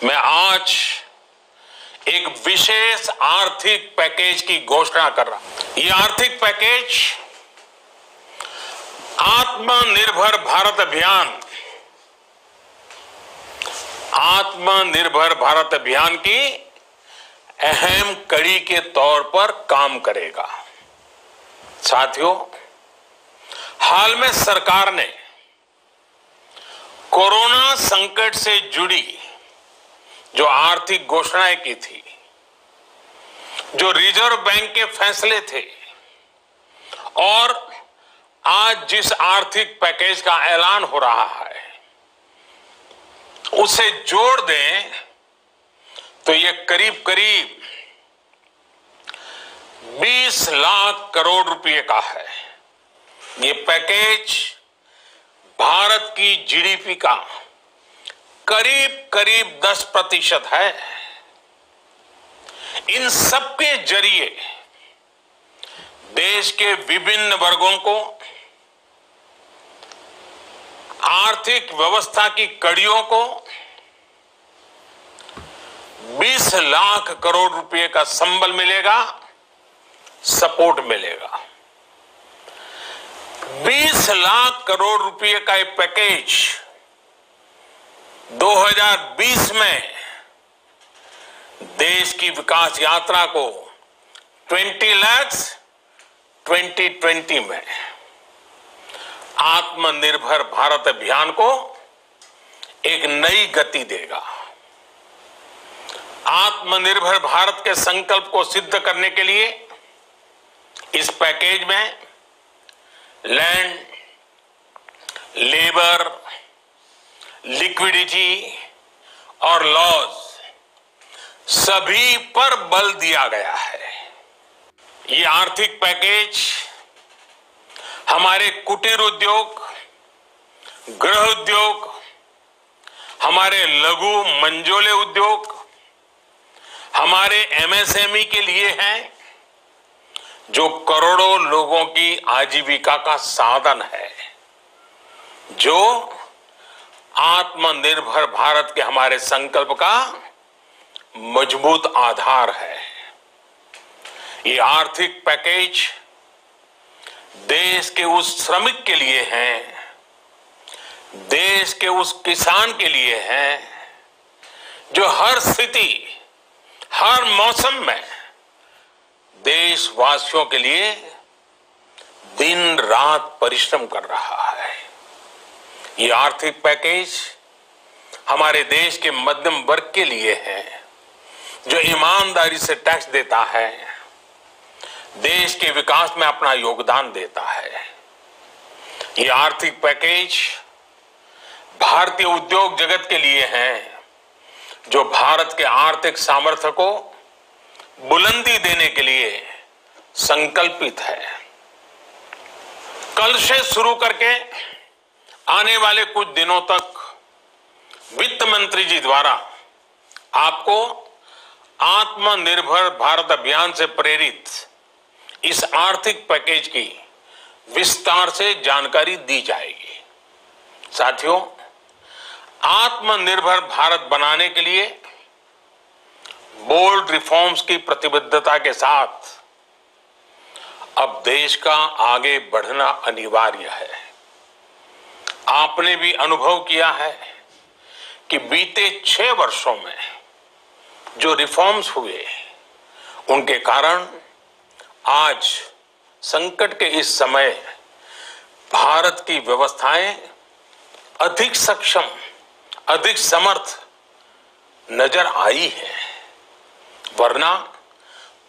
मैं आज एक विशेष आर्थिक पैकेज की घोषणा कर रहा हूं। ये आर्थिक पैकेज आत्मनिर्भर भारत अभियान की अहम कड़ी के तौर पर काम करेगा। साथियों, हाल में सरकार ने कोरोना संकट से जुड़ी जो आर्थिक घोषणाएं की थी, जो रिजर्व बैंक के फैसले थे और आज जिस आर्थिक पैकेज का ऐलान हो रहा है, उसे जोड़ दें तो ये करीब 20 लाख करोड़ रुपए का है। ये पैकेज भारत की जीडीपी का करीब 10% है। इन सबके जरिए देश के विभिन्न वर्गों को आर्थिक व्यवस्था की कड़ियों को 20 लाख करोड़ रुपए का संबल मिलेगा, सपोर्ट मिलेगा। 20 लाख करोड़ रुपए का एक पैकेज 2020 में देश की विकास यात्रा को 20 लाख 2020 में आत्मनिर्भर भारत अभियान को एक नई गति देगा। आत्मनिर्भर भारत के संकल्प को सिद्ध करने के लिए इस पैकेज में लैंड, लेबर, लिक्विडिटी और लॉस सभी पर बल दिया गया है। ये आर्थिक पैकेज हमारे कुटीर उद्योग, गृह उद्योग, हमारे लघु मंझोले उद्योग, हमारे एमएसएमई के लिए है, जो करोड़ों लोगों की आजीविका का साधन है, जो आत्मनिर्भर भारत के हमारे संकल्प का मजबूत आधार है। ये आर्थिक पैकेज देश के उस श्रमिक के लिए है, देश के उस किसान के लिए है, जो हर स्थिति, हर मौसम में देशवासियों के लिए दिन रात परिश्रम कर रहा है। ये आर्थिक पैकेज हमारे देश के मध्यम वर्ग के लिए है, जो ईमानदारी से टैक्स देता है, देश के विकास में अपना योगदान देता है। ये आर्थिक पैकेज भारतीय उद्योग जगत के लिए है, जो भारत के आर्थिक सामर्थ्य को बुलंदी देने के लिए संकल्पित है। कल से शुरू करके आने वाले कुछ दिनों तक वित्त मंत्री जी द्वारा आपको आत्मनिर्भर भारत अभियान से प्रेरित इस आर्थिक पैकेज की विस्तार से जानकारी दी जाएगी। साथियों, आत्मनिर्भर भारत बनाने के लिए बोल्ड रिफॉर्म्स की प्रतिबद्धता के साथ अब देश का आगे बढ़ना अनिवार्य है। आपने भी अनुभव किया है कि बीते 6 वर्षों में जो रिफॉर्म्स हुए, उनके कारण आज संकट के इस समय भारत की व्यवस्थाएं अधिक सक्षम, अधिक समर्थ नजर आई है। वरना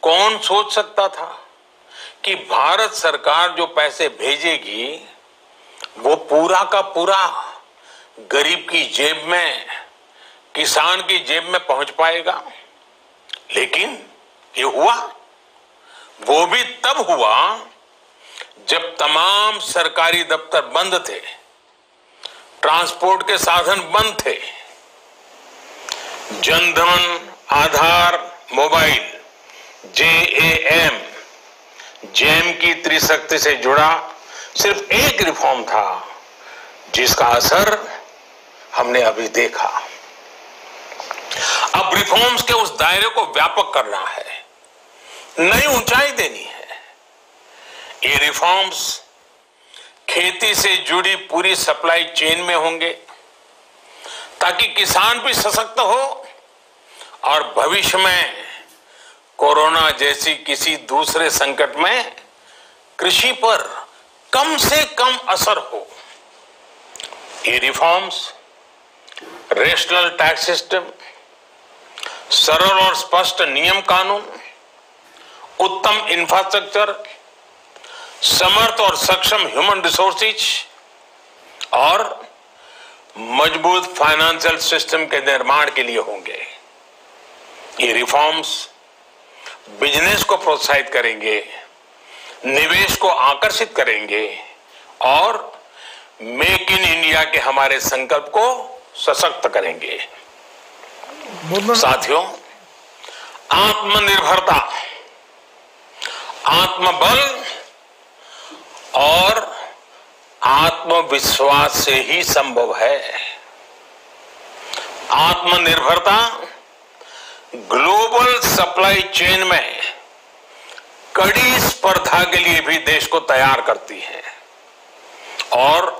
कौन सोच सकता था कि भारत सरकार जो पैसे भेजेगी वो पूरा का पूरा गरीब की जेब में, किसान की जेब में पहुंच पाएगा। लेकिन ये हुआ, वो भी तब हुआ जब तमाम सरकारी दफ्तर बंद थे, ट्रांसपोर्ट के साधन बंद थे। जनधन, आधार, मोबाइल, जेम की त्रिशक्ति से जुड़ा सिर्फ एक रिफॉर्म था, जिसका असर हमने अभी देखा। रिफॉर्म्स के उस दायरे को व्यापक करना है, नई ऊंचाई देनी है। ये रिफॉर्म्स खेती से जुड़ी पूरी सप्लाई चेन में होंगे ताकि किसान भी सशक्त हो और भविष्य में कोरोना जैसी किसी दूसरे संकट में कृषि पर कम से कम असर हो। ये रिफॉर्म्स रेशनल टैक्स सिस्टम, सरल और स्पष्ट नियम कानून, उत्तम इंफ्रास्ट्रक्चर, समर्थ और सक्षम ह्यूमन रिसोर्सेज और मजबूत फाइनेंशियल सिस्टम के निर्माण के लिए होंगे। ये रिफॉर्म्स बिजनेस को प्रोत्साहित करेंगे, निवेश को आकर्षित करेंगे और मेक इन इंडिया के हमारे संकल्प को सशक्त करेंगे। साथियों, आत्मनिर्भरता, आत्मबल और आत्मविश्वास से ही संभव है। आत्मनिर्भरता ग्लोबल सप्लाई चेन में कड़ी स्पर्धा के लिए भी देश को तैयार करती है और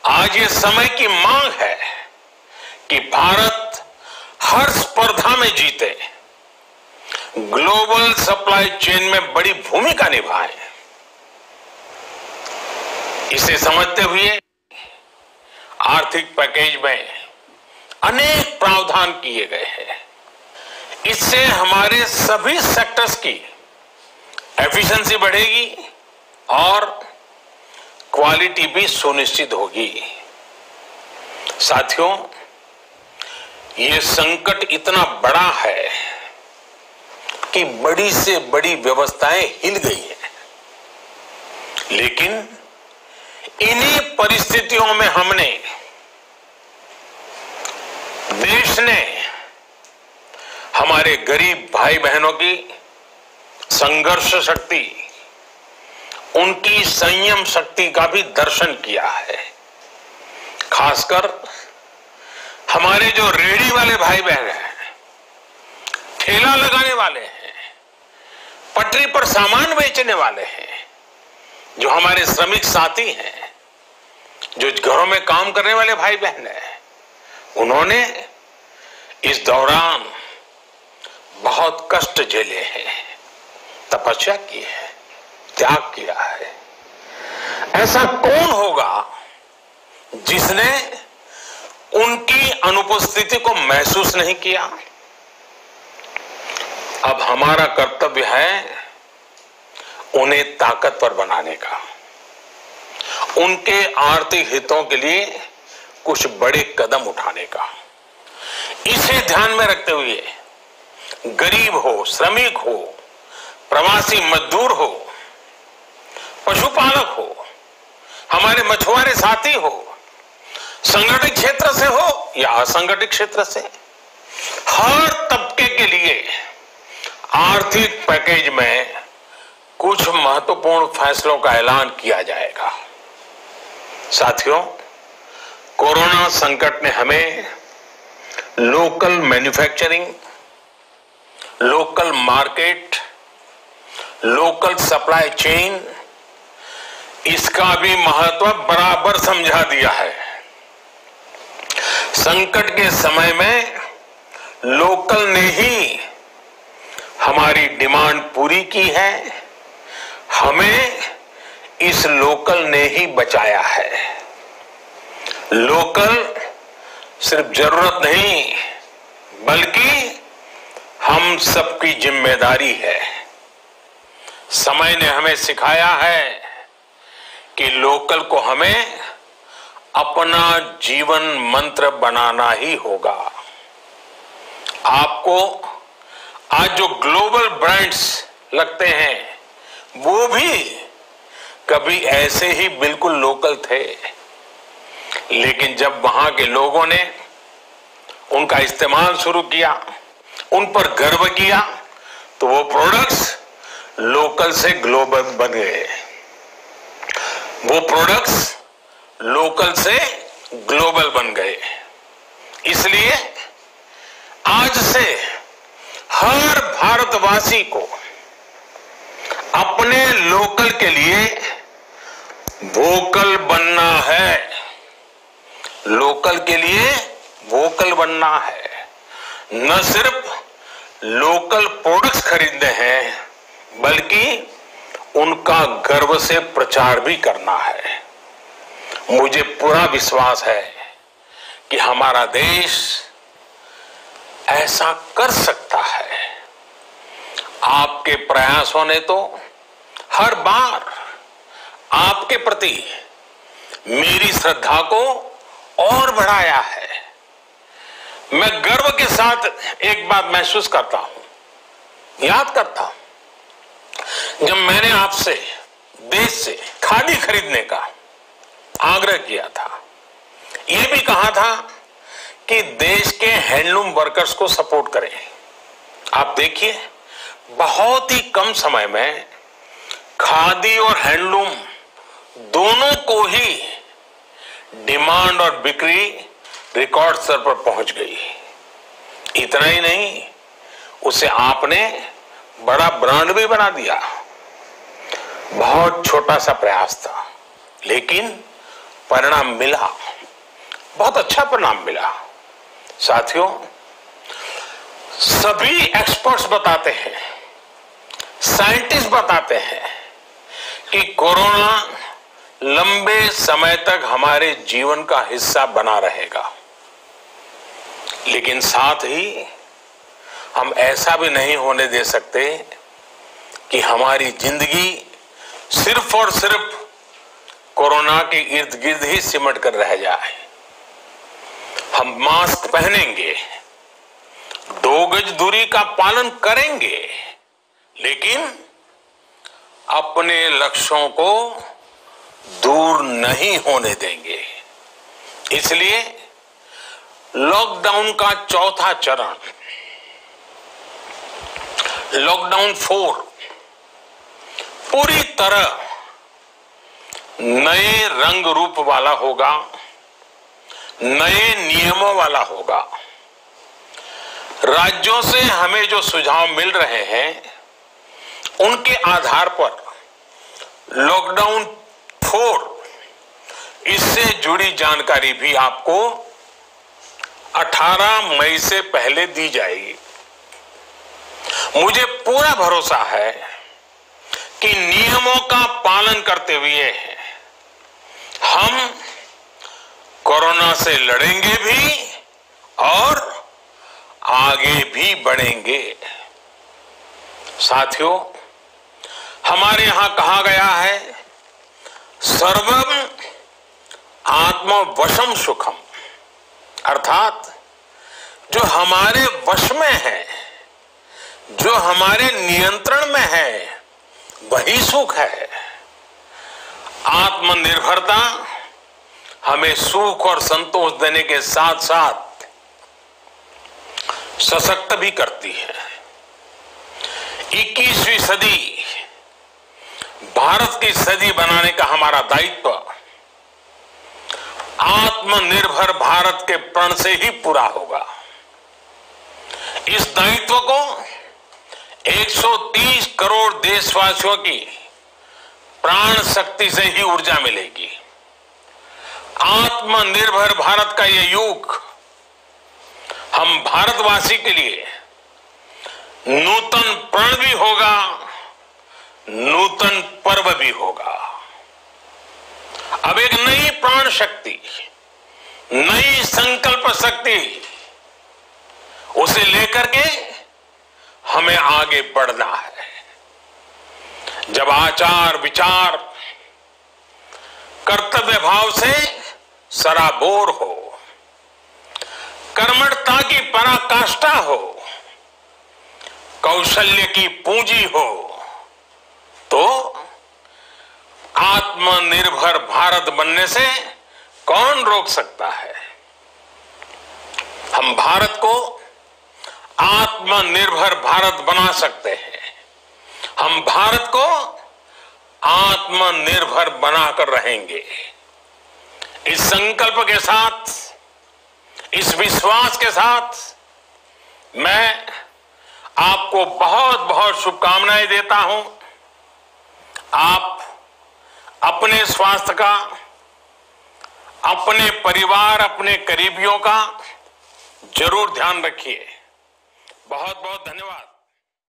आज ये समय की मांग है कि भारत हर स्पर्धा में जीते, ग्लोबल सप्लाई चेन में बड़ी भूमिका निभाए। इसे समझते हुए आर्थिक पैकेज में अनेक प्रावधान किए गए हैं। इससे हमारे सभी सेक्टर्स की एफिशिएंसी बढ़ेगी और क्वालिटी भी सुनिश्चित होगी। साथियों, ये संकट इतना बड़ा है कि बड़ी से बड़ी व्यवस्थाएं हिल गई हैं, लेकिन इन्हीं परिस्थितियों में हमने, देश ने हमारे गरीब भाई बहनों की संघर्ष शक्ति, उनकी संयम शक्ति का भी दर्शन किया है। खासकर हमारे जो रेहड़ी वाले भाई बहन हैं, ठेला लगाने वाले हैं, पटरी पर सामान बेचने वाले हैं, जो हमारे श्रमिक साथी हैं, जो घरों में काम करने वाले भाई बहन हैं, उन्होंने इस दौरान बहुत कष्ट झेले हैं, तपस्या की है, त्याग किया है। ऐसा कौन होगा जिसने उनकी अनुपस्थिति को महसूस नहीं किया? अब हमारा कर्तव्य है उन्हें ताकतवर बनाने का, उनके आर्थिक हितों के लिए कुछ बड़े कदम उठाने का। इसे ध्यान में रखते हुए गरीब हो, श्रमिक हो, प्रवासी मजदूर हो, पशुपालक हो, हमारे मछुआरे साथी हो, संगठित क्षेत्र से हो या असंगठित क्षेत्र से, हर तबके के लिए आर्थिक पैकेज में कुछ महत्वपूर्ण फैसलों का ऐलान किया जाएगा। साथियों, कोरोना संकट ने हमें local manufacturing, local market, local supply chain, इसका भी महत्व बराबर समझा दिया है। संकट के समय में लोकल ने ही हमारी डिमांड पूरी की है, हमें इस लोकल ने ही बचाया है। लोकल सिर्फ जरूरत नहीं, बल्कि हम सबकी जिम्मेदारी है। समय ने हमें सिखाया है कि लोकल को हमें अपना जीवन मंत्र बनाना ही होगा। आपको आज जो ग्लोबल ब्रांड्स लगते हैं, वो भी कभी ऐसे ही बिल्कुल लोकल थे, लेकिन जब वहां के लोगों ने उनका इस्तेमाल शुरू किया, उन पर गर्व किया, तो वो प्रोडक्ट्स लोकल से ग्लोबल बन गए। वो प्रोडक्ट्स लोकल से ग्लोबल बन गए। इसलिए आज आज से हर भारतवासी को अपने लोकल के लिए वोकल बनना है। लोकल के लिए वोकल बनना है, न सिर्फ लोकल प्रोडक्ट्स खरीदने हैं बल्कि उनका गर्व से प्रचार भी करना है। मुझे पूरा विश्वास है कि हमारा देश ऐसा कर सकता है। आपके प्रयासों ने तो हर बार आपके प्रति मेरी श्रद्धा को और बढ़ाया है। मैं गर्व के साथ एक बात महसूस करता हूं, याद करता हूं, जब मैंने आपसे देश से खादी खरीदने का आग्रह किया था, यह भी कहा था कि देश के हैंडलूम वर्कर्स को सपोर्ट करें। आप देखिए, बहुत ही कम समय में खादी और हैंडलूम दोनों को ही डिमांड और बिक्री रिकॉर्ड स्तर पर पहुंच गई। इतना ही नहीं, उसे आपने बड़ा ब्रांड भी बना दिया। बहुत छोटा सा प्रयास था, लेकिन परिणाम मिला, बहुत अच्छा परिणाम मिला। साथियों, सभी एक्सपर्ट्स बताते हैं, साइंटिस्ट बताते हैं कि कोरोना लंबे समय तक हमारे जीवन का हिस्सा बना रहेगा। लेकिन साथ ही हम ऐसा भी नहीं होने दे सकते कि हमारी जिंदगी सिर्फ और सिर्फ कोरोना के इर्द गिर्द ही सिमट कर रह जाए। हम मास्क पहनेंगे, 2 गज दूरी का पालन करेंगे, लेकिन अपने लक्ष्यों को दूर नहीं होने देंगे। इसलिए लॉकडाउन का चौथा चरण, लॉकडाउन 4, पूरी तरह नए रंग रूप वाला होगा, नए नियमों वाला होगा। राज्यों से हमें जो सुझाव मिल रहे हैं, उनके आधार पर लॉकडाउन 4, इससे जुड़ी जानकारी भी आपको 18 मई से पहले दी जाएगी। मुझे पूरा भरोसा है कि नियमों का पालन करते हुए हम कोरोना से लड़ेंगे भी और आगे भी बढ़ेंगे। साथियों, हमारे यहां कहा गया है, सर्वम आत्मवशम सुखम, अर्थात जो हमारे वश में है, जो हमारे नियंत्रण में है, वही सुख है। आत्मनिर्भरता हमें सुख और संतोष देने के साथ साथ सशक्त भी करती है। 21वीं सदी भारत की सदी बनाने का हमारा दायित्व आत्मनिर्भर भारत के प्रण से ही पूरा होगा। इस दायित्व को 130 करोड़ देशवासियों की प्राण शक्ति से ही ऊर्जा मिलेगी। आत्मनिर्भर भारत का यह युग हम भारतवासी के लिए नूतन प्रण भी होगा, नूतन पर्व भी होगा। अब एक नई प्राण शक्ति, नई संकल्प शक्ति, उसे लेकर के हमें आगे बढ़ना है। जब आचार विचार कर्तव्य भाव से सराबोर हो, कर्मठता की पराकाष्ठा हो, कौशल्य की पूंजी हो, तो आत्मनिर्भर भारत बनने से कौन रोक सकता है। हम भारत को आत्मनिर्भर भारत बना सकते हैं। हम भारत को आत्मनिर्भर बनाकर रहेंगे। इस संकल्प के साथ, इस विश्वास के साथ मैं आपको बहुत बहुत शुभकामनाएं देता हूं। आप अपने स्वास्थ्य का, अपने परिवार, अपने करीबियों का जरूर ध्यान रखिए। बहुत बहुत धन्यवाद।